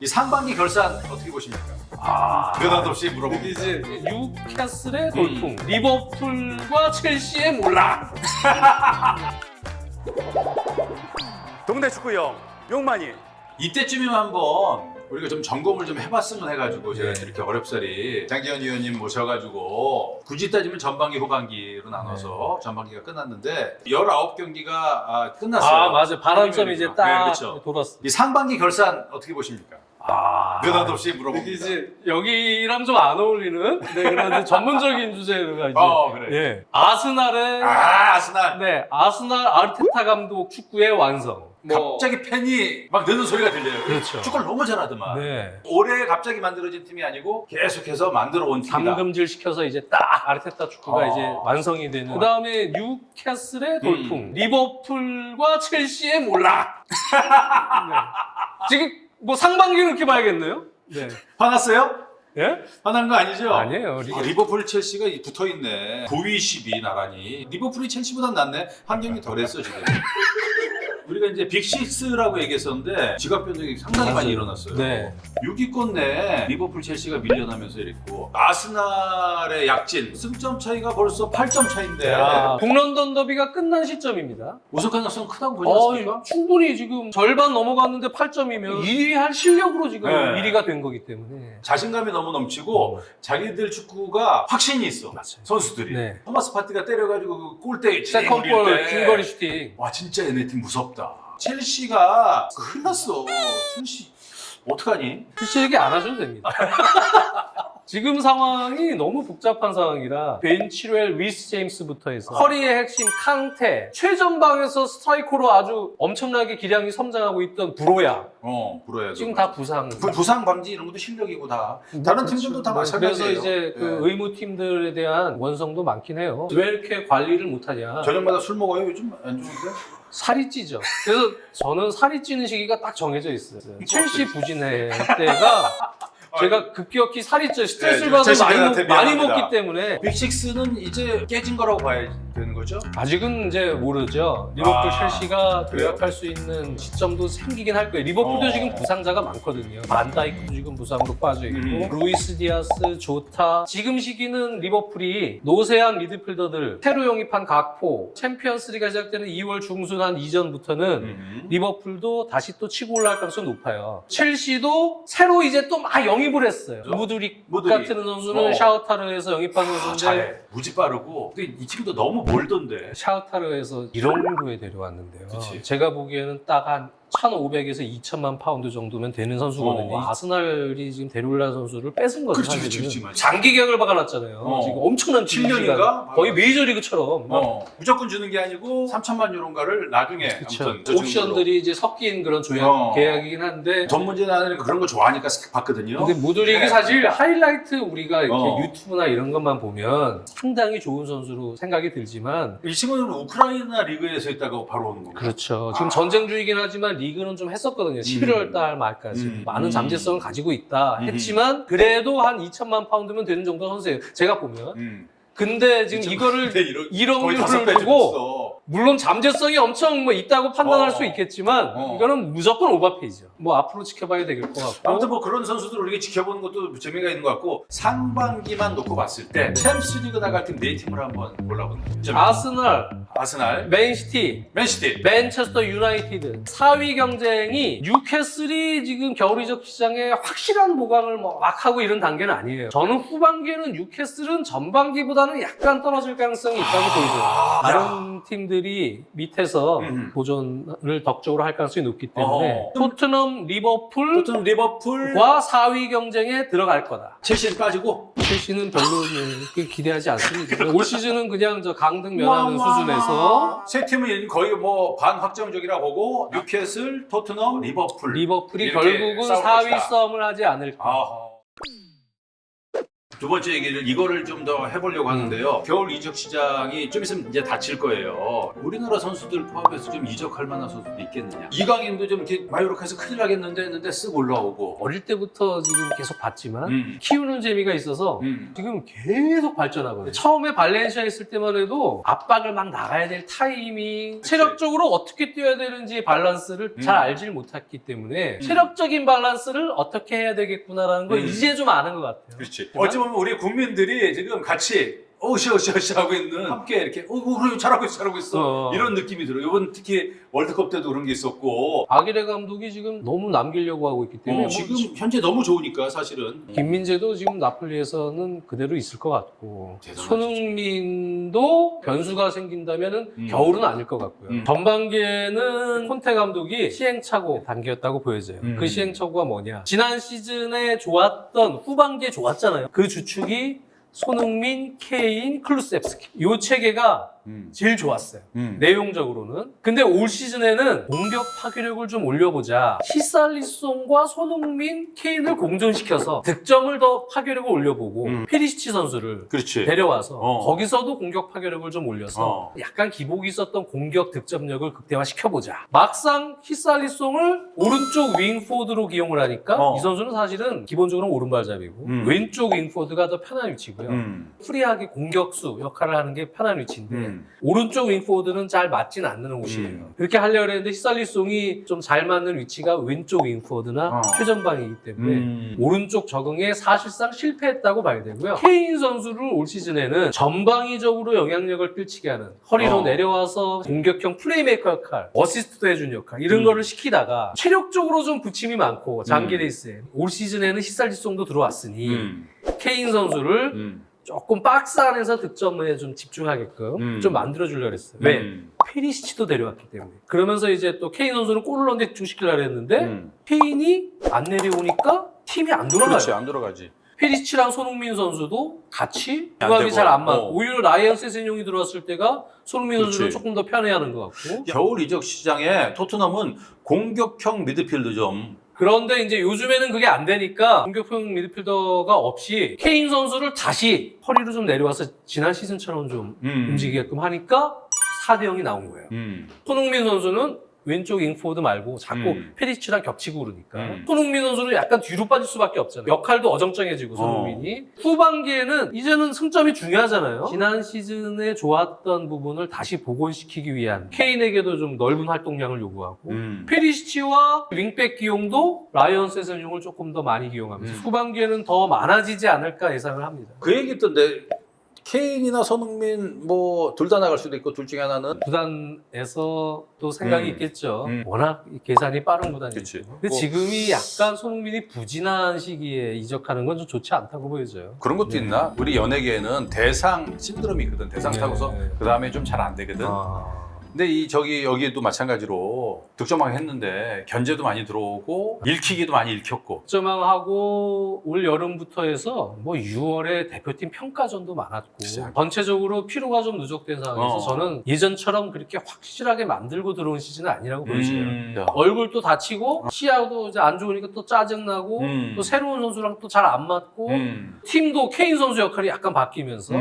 이 상반기 결산 어떻게 보십니까? 느닷없이 물어봅니다. 이제 뉴캐슬의 돌풍, 리버풀과 첼시의 몰락. 동네 축구형 용만이. 이때쯤이면 한번 우리가 좀 점검을 좀 해봤으면 해가지고 제가 네. 이렇게 어렵사리 장기현 위원님 모셔가지고 굳이 따지면 전반기 후반기로 나눠서 전반기가 끝났는데 19경기가 끝났어요. 아 맞아, 반환점이 이제 딱 네, 그렇죠. 돌았어. 이 상반기 결산 어떻게 보십니까? 느닷없이 물어봅니다. 이제 여기랑 좀 안 어울리는 그런 전문적인 주제가 이제 그래. 예. 아스날의 아스날. 네, 아스날 아르테타 감독 축구의 완성. 갑자기 팬이 막 느는 소리가 들려요. 그렇죠. 축구를 너무 잘하더만. 네. 올해 갑자기 만들어진 팀이 아니고 계속해서 만들어 온 팀이다. 담금질 시켜서 이제 딱 아르테타 축구가 이제 완성이 되는. 그다음에 뉴캐슬의 돌풍, 리버풀과 첼시의 몰락. 네. 지금 뭐 상반기 그렇게 봐야겠네요. 네. 화났어요? 예? 화난 거 아니죠? 아니에요. 리버풀 첼시가 붙어있네. 9위 10위 나란히. 리버풀이 첼시보단 낫네. 한 경기 덜했어 지금. 우리가 이제 빅6라고 얘기했었는데 지각 변동이 상당히 많이 일어났어요. 네. 6위권 내에 리버풀 첼시가 밀려나면서 이랬고 아스날의 약진 승점 차이가 벌써 8점 차인데 북런던 더비가 끝난 시점입니다. 우승 가능성 크다고 보지 않습니까? 충분히 지금 절반 넘어갔는데 8점이면 1위 할 실력으로 지금 네. 1위가 된 거기 때문에. 자신감이 너무 넘치고 자기들 축구가 확신이 있어. 맞아요. 선수들이. 네. 토마스 파티가 때려가지고 그 골대 세컨볼 중거리 슈팅. 와 진짜 얘네 팀 무섭다. 첼시가 큰일 났어. 첼시 어떡하니? 실제 얘기 안 하셔도 됩니다. 지금 상황이 너무 복잡한 상황이라 벤 치렐, 리스 제임스부터 해서 커리의 핵심 캉테, 최전방에서 스트라이커로 아주 엄청나게 기량이 성장하고 있던 브로야 불어야죠. 지금 다 부상. 부상 방지 이런 것도 실력이고 다. 다른 팀들도 다 마찬가지예요. 그래서 이제 그 의무 팀들에 대한 원성도 많긴 해요. 왜 이렇게 관리를 못하냐? 저녁마다 술 먹어요 요즘 안 좋은데? 살이 찌죠. 그래서 저는 살이 찌는 시기가 딱 정해져 있어요. 첼시 부진회 때가 제가 급격히 살이 쪄요. 스트레스를 받아서 첼시 팬한테 많이 미안합니다. 먹기 때문에. 빅6는 이제 깨진 거라고 봐야 되는 거죠? 아직은 이제 모르죠. 리버풀 첼시가 도약할 수 있는 시점도 생기긴 할 거예요. 리버풀도 지금 부상자가 많거든요. 반다이크도 지금 부상으로 빠져 있고 루이스 디아스, 조타. 지금 시기는 리버풀이 노세한 미드필더들, 새로 영입한 각포, 챔피언스리가 시작되는 2월 중순 이전부터는 리버풀도 다시 또 치고 올라갈 가능성이 높아요. 첼시도 새로 이제 또 막 영입을 했어요. 무드릭 같은 선수는 샤우타르에서 영입한 선수인데 잘해. 무지 빠르고. 근데 이 팀도 너무 멀던데. 샤우타르에서 1억유로에 데려왔는데요. 그치. 제가 보기에는 딱 한 1,500에서 2,000만 파운드 정도면 되는 선수거든요. 아스날이 지금 데려올라 선수를 뺏은 거죠. 그렇지, 사실은. 그렇지, 맞아. 장기 계약을 박아놨잖아요. 지금 엄청난 7년인가? 거의 메이저리그처럼. 무조건 주는 게 아니고 3천만 유로인가를 나중에 그쵸. 아무튼 저 옵션들이 이제 섞인 그런 조약 계약이긴 한데. 돈 문제는 아니라 그런 거 좋아하니까 싹 봤거든요. 근데 무드릭이 네. 사실 하이라이트 우리가 이렇게 유튜브나 이런 것만 보면 상당히 좋은 선수로 생각이 들지만 이 친구는 우크라이나 리그에서 있다가 바로 오는 거고. 그렇죠. 지금 전쟁 중이긴 하지만 리그는 좀 했었거든요. 11월 달 말까지. 많은 잠재성을 가지고 있다 했지만 그래도 한 2천만 파운드면 되는 정도 선수예요. 제가 보면. 근데 지금 이거를 1억 유로를 두고 물론 잠재성이 엄청 뭐 있다고 판단할 수 있겠지만 이거는 무조건 오버페이죠. 뭐 앞으로 지켜봐야 될 것 같고. 아무튼 뭐 그런 선수들 우리가 지켜보는 것도 재미가 있는 것 같고 상반기만 놓고 봤을 때 챔스리그 나갈 팀 4팀을 한번 골라보는 거죠. 아스날, 맨시티, 맨시티, 맨체스터 유나이티드 4위 경쟁이 뉴캐슬이 지금 겨울 이적 시장에 확실한 보강을 막 하고 이런 단계는 아니에요. 저는 후반기에는 뉴캐슬은 전반기보다는 약간 떨어질 가능성이 있다고 보이죠. 다른 팀들이 밑에서 도전을 덕적으로 할 가능성이 높기 때문에 토트넘, 리버풀과 4위 경쟁에 들어갈 거다. 첼시는 빠지고 첼시는 별로 기대하지 않습니다. 올 시즌은 그냥 저 강등 면하는 수준에서 세 팀은 거의 뭐 반확정적이라 보고 뉴캐슬, 토트넘, 리버풀이 결국은 4위 싸움을 하지 않을까. 두 번째 얘기를 이거를 좀 더 해보려고 하는데요. 겨울 이적 시장이 좀 있으면 이제 닫힐 거예요. 우리나라 선수들 포함해서 좀 이적할 만한 선수도 있겠느냐. 이강인도 좀 이렇게 마요르카에서 큰일 나겠는데 했는데 쓱 올라오고. 어릴 때부터 지금 계속 봤지만 키우는 재미가 있어서 지금 계속 발전하거든요. 처음에 발렌시아 있을 때만 해도 압박을 막 나가야 될 타이밍, 체력적으로 어떻게 뛰어야 되는지 밸런스를 잘 알질 못했기 때문에 체력적인 밸런스를 어떻게 해야 되겠구나라는 걸 이제 좀 아는 것 같아요. 그렇지. 어찌 보면 우리 국민들이 지금 같이 어시어시 하고 있는 함께 이렇게 그래 잘하고 있어 이런 느낌이 들어요. 이번 특히 월드컵 때도 그런 게 있었고 아기레 감독이 지금 너무 남기려고 하고 있기 때문에 지금 현재 너무 좋으니까 사실은 김민재도 지금 나폴리에서는 그대로 있을 것 같고 대단하지. 손흥민도 변수가 생긴다면 겨울은 아닐 것 같고요. 전반기에는 콘테 감독이 시행착오 단계였다고 보여져요. 그 시행착오가 뭐냐? 지난 시즌에 좋았던 후반기에 좋았잖아요. 그 주축이 손흥민, 케인, 클루셉스키 이 체계가 제일 좋았어요. 내용적으로는. 근데 올 시즌에는 공격 파괴력을 좀 올려보자. 히살리송과 손흥민, 케인을 공존시켜서 득점을 더 파괴력을 올려보고 페리시치 선수를 그렇지. 데려와서 거기서도 공격 파괴력을 좀 올려서 약간 기복이 있었던 공격 득점력을 극대화시켜보자. 막상 히살리송을 오른쪽 윙포드로 기용을 하니까 이 선수는 사실은 기본적으로 오른발잡이고 왼쪽 윙포드가 더 편한 위치고요. 프리하게 공격수 역할을 하는 게 편한 위치인데 오른쪽 윙포워드는 잘 맞진 않는 옷이에요. 그렇게 하려고 했는데 히살리송이 좀 잘 맞는 위치가 왼쪽 윙포워드나 최전방이기 때문에 오른쪽 적응에 사실상 실패했다고 봐야 되고요. 케인 선수를 올 시즌에는 전방위적으로 영향력을 펼치게 하는 허리로 내려와서 공격형 플레이메이커 역할, 어시스트도 해준 역할 이런 거를 시키다가 체력적으로 좀 부침이 많고 장기 레이스에 올 시즌에는 히살리송도 들어왔으니 케인 선수를 조금 박스 안에서 득점에 좀 집중하게끔 좀 만들어주려고 했어요. 왜? 페리시치도 데려왔기 때문에. 그러면서 이제 또 케인 선수는 골을 넣는데 집중시키려고 했는데 케인이 안 내려오니까 팀이 안 돌아가요. 그렇지. 안 돌아가지. 페리시치랑 손흥민 선수도 같이 안 조합이 되고. 잘 안 맞고 오히려 라이언 세센용이 들어왔을 때가 손흥민 그렇지. 선수를 조금 더 편해하는 것 같고 겨울 이적 시장에 토트넘은 공격형 미드필드 좀 그런데 이제 요즘에는 그게 안 되니까 공격형 미드필더가 없이 케인 선수를 다시 허리로 좀 내려와서 지난 시즌처럼 좀 움직이게끔 하니까 4대0이 나온 거예요. 손흥민 선수는 왼쪽 윙포워드 말고 자꾸 페리시치랑 겹치고 그러니까 손흥민 선수는 약간 뒤로 빠질 수밖에 없잖아요. 역할도 어정쩡해지고 손흥민이 페리시치는 이제는 승점이 중요하잖아요. 지난 시즌에 좋았던 부분을 다시 복원시키기 위한 케인에게도 좀 넓은 활동량을 요구하고 페리시치와 윙백 기용도 라이언 세센용을 조금 더 많이 기용하면서 후반기에는 더 많아지지 않을까 예상을 합니다. 그 얘기 있던데 케인이나 손흥민 뭐 둘 다 나갈 수도 있고 둘 중에 하나는 구단에서 또 생각이 있겠죠. 워낙 계산이 빠른 구단이죠. 그치. 근데 지금이 약간 손흥민이 부진한 시기에 이적하는 건 좀 좋지 않다고 보여져요. 그런 것도 있나? 우리 연예계에는 대상 신드롬이 있거든. 대상 타고서 그 다음에 좀 잘 안 되거든. 근데 여기도 마찬가지로 득점왕 했는데 견제도 많이 들어오고 읽히기도 많이 읽혔고. 득점왕하고 올 여름부터 해서 뭐 6월에 대표팀 평가전도 많았고 전체적으로 피로가 좀 누적된 상황에서 저는 예전처럼 그렇게 확실하게 만들고 들어온 시즌은 아니라고 보여져요. 얼굴도 다치고 시야도 이제 안 좋으니까 또 짜증나고 또 새로운 선수랑 또 잘 안 맞고 팀도 케인 선수 역할이 약간 바뀌면서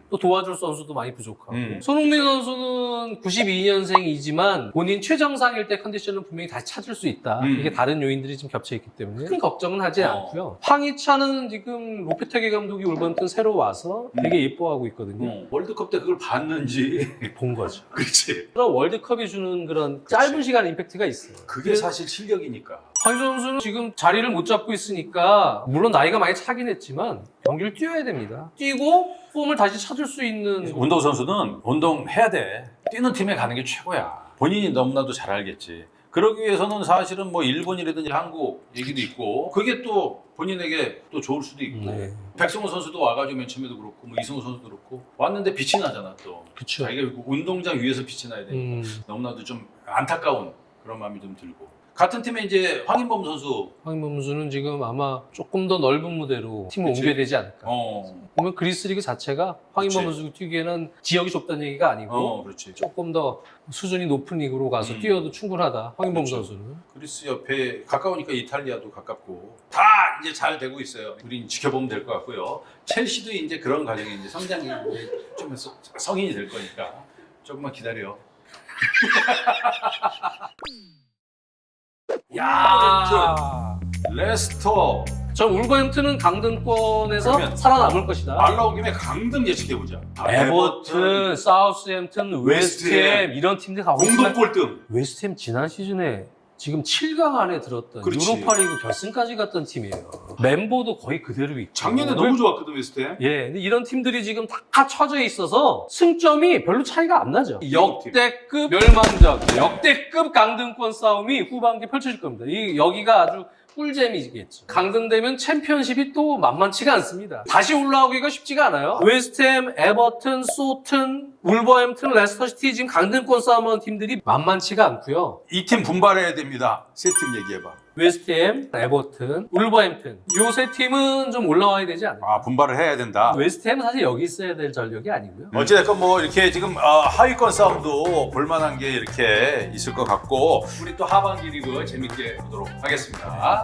또 도와줄 선수도 많이 부족하고 손흥민 선수는 92년생이지만 본인 최정상일 때 컨디션은 분명히 다시 찾을 수 있다. 이게 다른 요인들이 좀 겹쳐있기 때문에 큰 걱정은 하지 않고요. 황희찬은 지금 로페테게 감독이 올버햄튼 새로 와서 되게 예뻐하고 있거든요. 월드컵 때 그걸 봤는지 본 거죠. 그렇지. 그런 월드컵이 주는 그런 짧은 시간 임팩트가 있어요. 그게 사실 실력이니까. 황희찬 선수는 지금 자리를 못 잡고 있으니까 물론 나이가 많이 차긴 했지만 경기를 뛰어야 됩니다. 뛰고 폼을 다시 찾을 수 있는 운동선수는 운동해야 돼. 뛰는 팀에 가는 게 최고야. 본인이 너무나도 잘 알겠지. 그러기 위해서는 사실은 뭐 일본이라든지 한국 얘기도 있고 그게 또 본인에게 또 좋을 수도 있고 백승호 선수도 와가지고 맨 처음에도 그렇고 뭐 이승우 선수도 그렇고 왔는데 빛이 나잖아 또. 그쵸. 자기가 운동장 위에서 빛이 나야 되니까 너무나도 좀 안타까운 그런 마음이 좀 들고 같은 팀에 이제 황인범 선수 황인범 선수는 지금 아마 조금 더 넓은 무대로 팀을 옮겨야 되지 않을까. 보면 그리스 리그 자체가 황인범 선수가 뛰기에는 지역이 좁다는 얘기가 아니고 그렇지. 조금 더 수준이 높은 리그로 가서 뛰어도 충분하다. 황인범 그렇죠. 선수는. 그리스 옆에 가까우니까 이탈리아도 가깝고 다 이제 잘 되고 있어요. 우리 지켜보면 될 것 같고요. 첼시도 이제 그런 과정이 이제 성장이 이제 좀 성인이 될 거니까 조금만 기다려. 야. 레스터 저 울버햄튼은 강등권에서 그러면 살아남을 것이다. 말 나온 김에 강등 예측해보자. 에버튼, 사우스햄튼, 웨스트햄 이런 팀들 가고 있지만 공동 꼴등. 웨스트햄 지난 시즌에 지금 7강 안에 들었던 그렇지. 유로파리그 결승까지 갔던 팀이에요. 멤버도 거의 그대로 있고. 작년에 너무 좋았거든 웨스트햄. 예, 근데 이런 팀들이 지금 다 쳐져 있어서 승점이 별로 차이가 안 나죠. 역대급 멸망전, 역대급 강등권 싸움이 후반기에 펼쳐질 겁니다. 여기가 아주 꿀잼이겠죠. 강등되면 챔피언십이 또 만만치가 않습니다. 다시 올라오기가 쉽지가 않아요. 웨스트햄, 에버튼, 소튼, 울버햄튼, 레스터시티 지금 강등권 싸움하는 팀들이 만만치가 않고요. 이 팀 분발해야 됩니다. 세 팀 얘기해봐. 웨스트햄, 에버튼, 울버햄튼 요 세 팀은 좀 올라와야 되지 않을까. 아 분발을 해야 된다. 웨스트햄은 사실 여기 있어야 될 전력이 아니고요. 어찌됐건 뭐 이렇게 지금 하위권 싸움도 볼만한 게 이렇게 있을 것 같고 우리 또 하반기 리그 재밌게 보도록 하겠습니다.